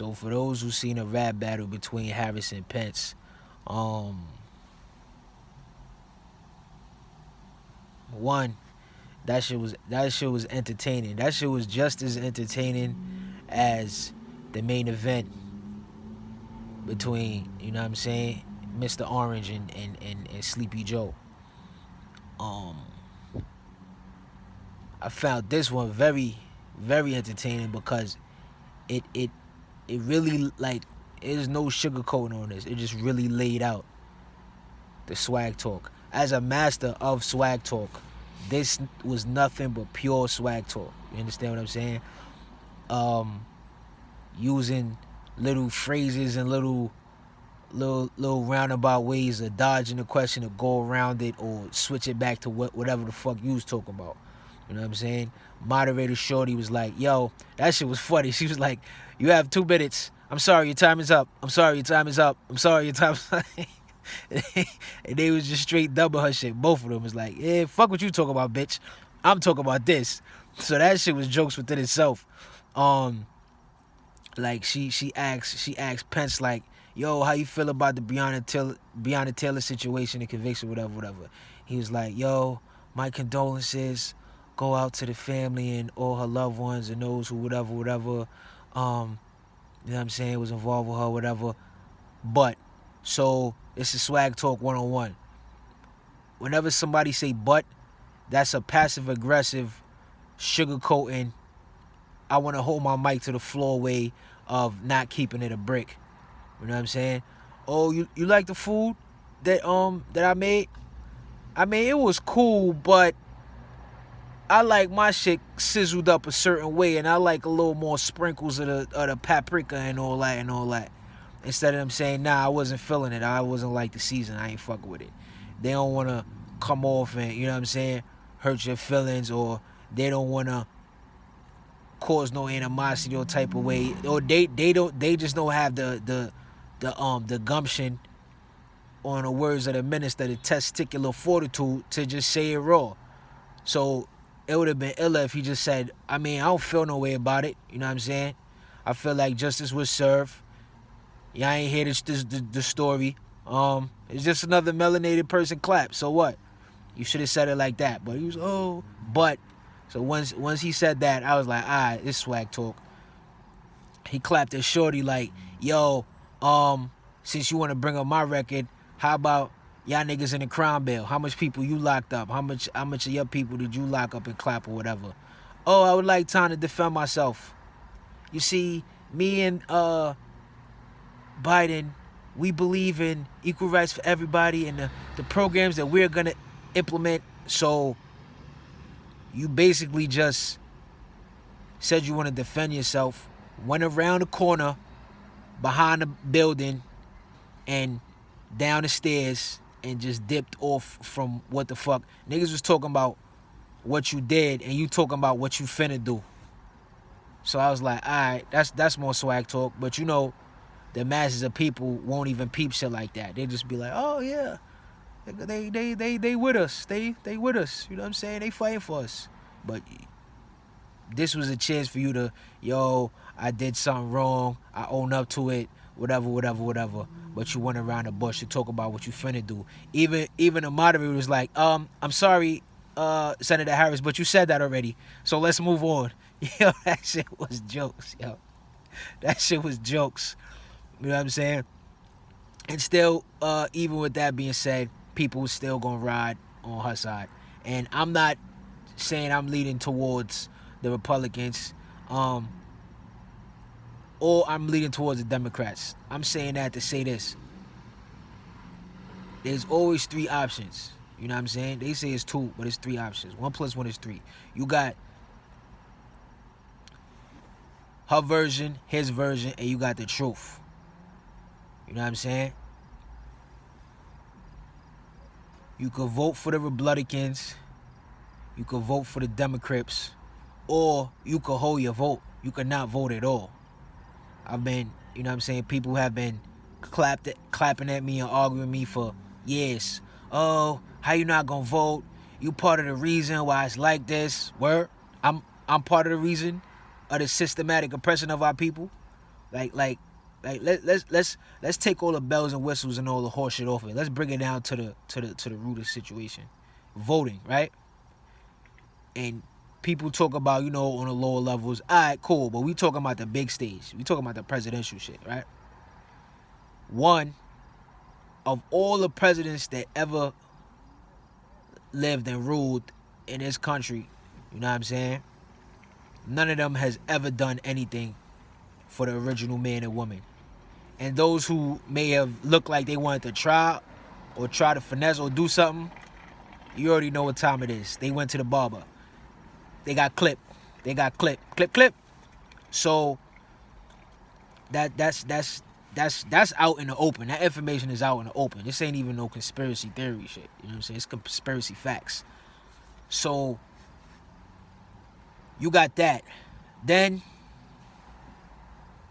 So for those who seen a rap battle between Harris and Pence, um, one, that shit was entertaining. That shit was just as entertaining as the main event between, you know what I'm saying, Mr. Orange and Sleepy Joe. Um, I found this one very, very entertaining because it it it really, like, there's no sugarcoating on this. It just really laid out the swag talk. As a master of swag talk, this was nothing but pure swag talk. You understand what I'm saying? Um, Using little phrases and little roundabout ways of dodging the question to go around it or switch it back to whatever the fuck you was talking about. You know what I'm saying? Moderator Shorty was like, yo, that shit was funny. She was like, you have 2 minutes. I'm sorry, your time is up. I'm sorry, your time is up. I'm sorry, your time is up. And they was just straight dubbing her shit. Both of them was like, yeah, fuck what you talking about, bitch. I'm talking about this. So that shit was jokes within itself. Um, like she asked Pence, like, yo, how you feel about the Breonna Taylor situation and conviction, whatever. He was like, yo, my condolences go out to the family and all her loved ones and those who whatever. You know what I'm saying, was involved with her, whatever. But so this is swag talk 101. Whenever somebody say but, that's a passive aggressive sugarcoating, I want to hold my mic to the floor way of not keeping it a brick. You know what I'm saying? Oh, you like the food that I made? I mean, it was cool, but I like my shit sizzled up a certain way, and I like a little more sprinkles of the paprika and all that. Instead of them saying, nah, I wasn't feeling it. I wasn't like the season. I ain't fucking with it. They don't want to come off and, you know what I'm saying, hurt your feelings, or they don't want to cause no animosity or type of way, or they just don't have the gumption, on the words of the minister, the testicular fortitude to just say it raw. So it would have been iller if he just said, I mean, I don't feel no way about it. You know what I'm saying? I feel like justice was served. Y'all ain't hear the story. It's just another melanated person clap. So what? You should have said it like that. But he was, but. So once he said that, I was like, all right, this swag talk. He clapped at Shorty like, yo, since you want to bring up my record, how about y'all niggas in the Crown Bill? How much people you locked up? How much of your people did you lock up and clap or whatever? Oh, I would like time to defend myself. You see, me and Biden, we believe in equal rights for everybody and the programs that we're gonna implement. So you basically just said you want to defend yourself, went around the corner behind the building and down the stairs and just dipped off from what the fuck. Niggas was talking about what you did and you talking about what you finna do. So I was like, alright, that's more swag talk. But you know, the masses of people won't even peep shit like that. They just be like, oh yeah, they with us. They with us. You know what I'm saying? They fighting for us. But this was a chance for you to, yo, I did something wrong. I own up to it. Whatever. But you went around the bush to talk about what you finna do. Even the moderator was like, I'm sorry, Senator Harris, but you said that already. So let's move on. Yo, that shit was jokes, yo. That shit was jokes. You know what I'm saying? And still, even with that being said, people still gonna ride on her side. And I'm not saying I'm leading towards the Republicans, or I'm leading towards the Democrats. I'm saying that to say this. There's always 3 options. You know what I'm saying? They say it's 2, but it's 3 options. 1 + 1 is 3. You got her version, his version, and you got the truth. You know what I'm saying? You could vote for the Republicans, you could vote for the Democrats, or you could hold your vote. You could not vote at all. I've been, you know what I'm saying, people have been clapping at me and arguing with me for years. Oh, how you not gonna vote? You part of the reason why it's like this. Word? I'm part of the reason of the systematic oppression of our people. Like like let's take all the bells and whistles and all the horse shit off it. Let's bring it down to the root of the situation. Voting, right? And people talk about, on the lower levels. All right, cool, but we talking about the big stage. We talking about the presidential shit, right? One of all the presidents that ever lived and ruled in this country, you know what I'm saying? None of them has ever done anything for the original man and woman. And those who may have looked like they wanted to try or try to finesse or do something, you already know what time it is. They went to the barber. They got clipped. Clip. So that's out in the open. That information is out in the open. This ain't even no conspiracy theory shit. You know what I'm saying? It's conspiracy facts. So you got that. Then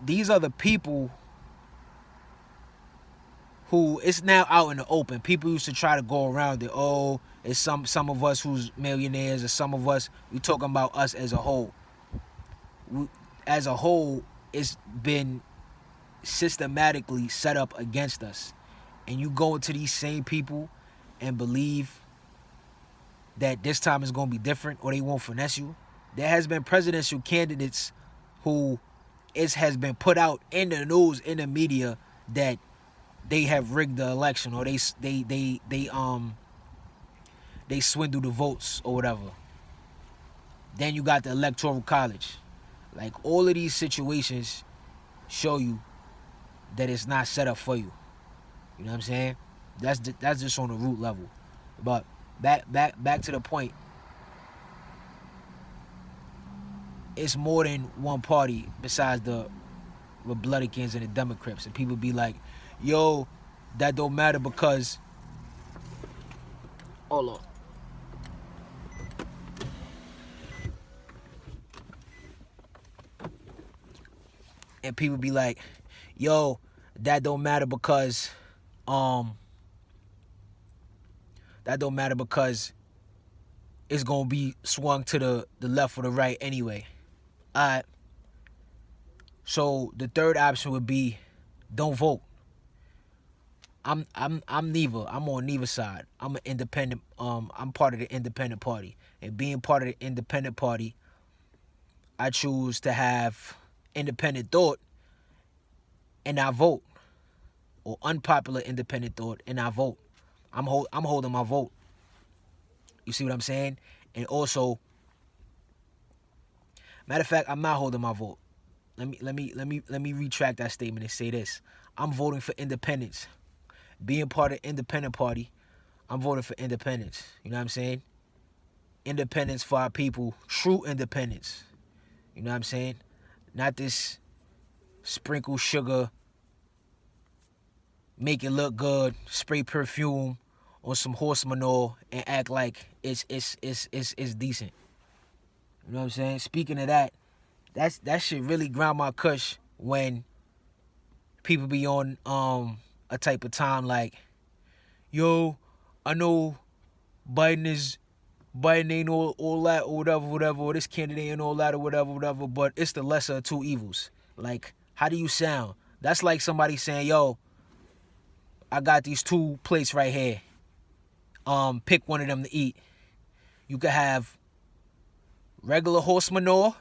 these are the people who it's now out in the open. People used to try to go around it. Oh, it's some of us who's millionaires, or some of us. We talking about us as a whole. As a whole, it's been systematically set up against us. And you go into these same people and believe that this time is going to be different, or they won't finesse you. There has been presidential candidates who it has been put out in the news, in the media, that they have rigged the election, or they swindle the votes or whatever. Then you got the electoral college. Like, all of these situations show you that it's not set up for you. You know what I'm saying? That's just on the root level. But back to the point. It's more than one party besides the Republicans and the Democrats. And people be like, yo, that don't matter because... Hold on. And people be like, yo, that don't matter because it's gonna be swung to the left or the right anyway. Alright. So the third option would be don't vote. I'm neither. I'm on neither side. I'm an independent. I'm part of the independent party. And being part of the independent party, I choose to have independent thought and not vote. Or unpopular independent thought and not vote. I'm holding my vote. You see what I'm saying? And also, matter of fact, I'm not holding my vote. Let me retract that statement and say this. I'm voting for independence. Being part of the independent party, I'm voting for independence. You know what I'm saying? Independence for our people. True independence. You know what I'm saying? Not this sprinkle sugar, make it look good, spray perfume on some horse manure and act like it's decent. You know what I'm saying? Speaking of that shit really ground my cush when people be on a type of time like, yo, I know Biden ain't all that or whatever, or this candidate ain't all that or whatever, but it's the lesser of two evils. Like, how do you sound? That's like somebody saying, yo, I got these 2 plates right here. Pick one of them to eat. You could have regular horse manure,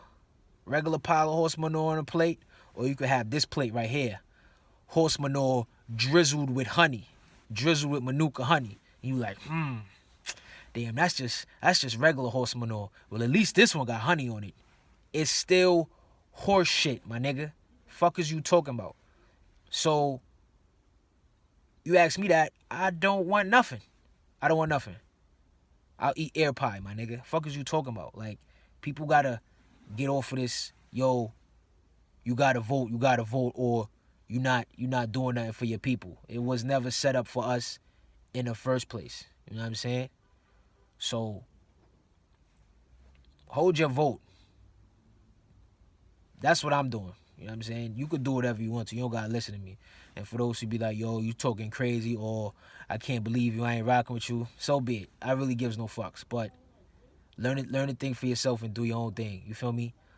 regular pile of horse manure on a plate, or you could have this plate right here. Horse manure drizzled with honey, drizzled with Manuka honey. And you like, damn, that's just regular horse manure. Well, at least this one got honey on it. It's still horse shit, my nigga. Fuck is you talking about? So, you ask me that, I don't want nothing. I'll eat air pie, my nigga. Fuck is you talking about? Like, people gotta get off of this, yo, you gotta vote, or you not doing nothing for your people. It was never set up for us in the first place. You know what I'm saying? So, hold your vote. That's what I'm doing. You know what I'm saying? You could do whatever you want to. You don't gotta listen to me. And for those who be like, yo, you talking crazy, or I can't believe you, I ain't rocking with you, so be it. I really gives no fucks. But learn to think for yourself and do your own thing. You feel me?